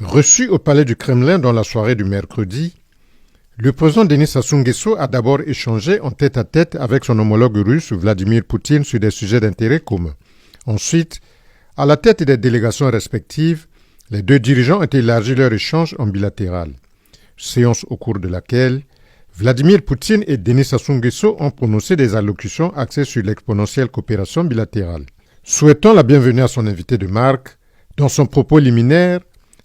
Reçu au palais du Kremlin dans la soirée du mercredi, le président Denis Sassou Nguesso a d'abord échangé en tête-à-tête avec son homologue russe Vladimir Poutine sur des sujets d'intérêt commun. Ensuite, à la tête des délégations respectives, les deux dirigeants ont élargi leur échange en bilatéral. Séance au cours de laquelle Vladimir Poutine et Denis Sassou Nguesso ont prononcé des allocutions axées sur l'exponentielle coopération bilatérale. Souhaitant la bienvenue à son invité de marque, dans son propos liminaire,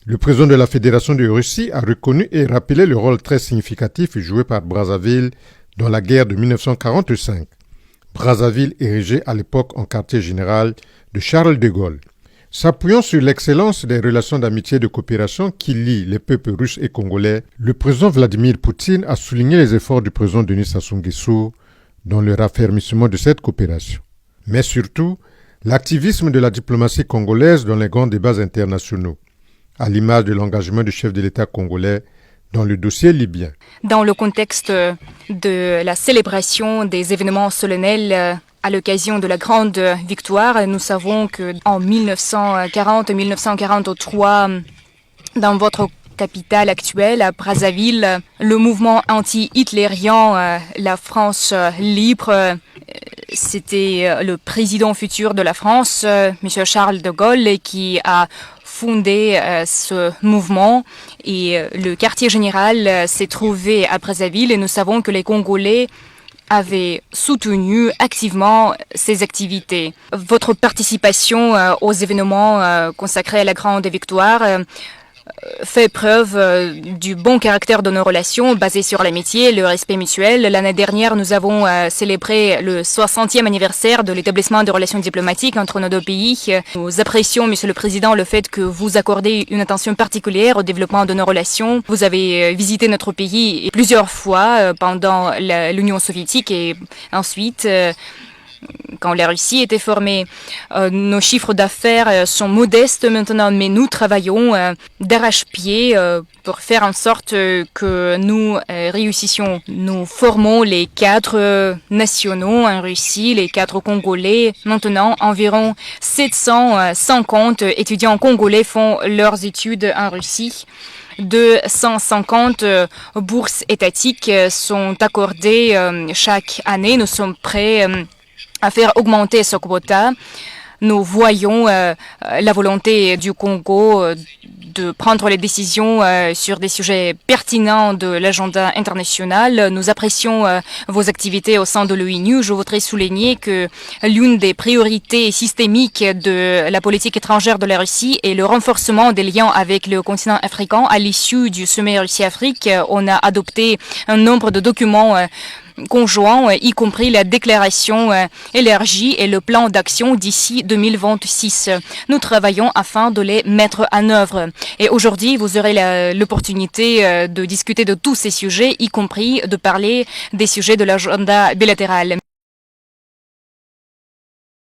le président de la Fédération de Russie a reconnu et rappelé le rôle très significatif joué par Brazzaville dans la guerre de 1945. Brazzaville érigée à l'époque en quartier général de Charles de Gaulle. S'appuyant sur l'excellence des relations d'amitié et de coopération qui lient les peuples russes et congolais, le président Vladimir Poutine a souligné les efforts du président Denis Sassou Nguesso dans le raffermissement de cette coopération. Mais surtout, l'activisme de la diplomatie congolaise dans les grands débats internationaux, à l'image de l'engagement du chef de l'État congolais dans le dossier libyen. Dans le contexte de la célébration des événements solennels à l'occasion de la grande victoire, nous savons qu'en 1940-1943, dans votre capitale actuelle, à Brazzaville, le mouvement anti-hitlérien, la France libre, c'était le président futur de la France, M. Charles de Gaulle, qui a fondé ce mouvement et le quartier général s'est trouvé à Brazzaville et nous savons que les Congolais avaient soutenu activement ces activités. Votre participation aux événements consacrés à la grande victoire fait preuve du bon caractère de nos relations basées sur l'amitié et le respect mutuel. L'année dernière, nous avons célébré le 60e anniversaire de l'établissement de relations diplomatiques entre nos deux pays. Nous apprécions, Monsieur le Président, le fait que vous accordez une attention particulière au développement de nos relations. Vous avez visité notre pays plusieurs fois pendant l'Union soviétique et ensuite quand la Russie était formée. Nos chiffres d'affaires sont modestes maintenant, mais nous travaillons d'arrache-pied pour faire en sorte que nous réussissions. Nous formons les cadres nationaux en Russie, les cadres congolais. Maintenant, environ 750 étudiants congolais font leurs études en Russie. 250 bourses étatiques sont accordées chaque année. Nous sommes prêts à faire augmenter ce quota. Nous voyons la volonté du Congo de prendre les décisions sur des sujets pertinents de l'agenda international. Nous apprécions vos activités au sein de l'ONU. Je voudrais souligner que l'une des priorités systémiques de la politique étrangère de la Russie est le renforcement des liens avec le continent africain. À l'issue du sommet Russie-Afrique, on a adopté un nombre de documents conjoints, y compris la déclaration élargie et le plan d'action d'ici 2026. Nous travaillons afin de les mettre en œuvre. Et aujourd'hui, vous aurez l'opportunité de discuter de tous ces sujets, y compris de parler des sujets de l'agenda bilatéral.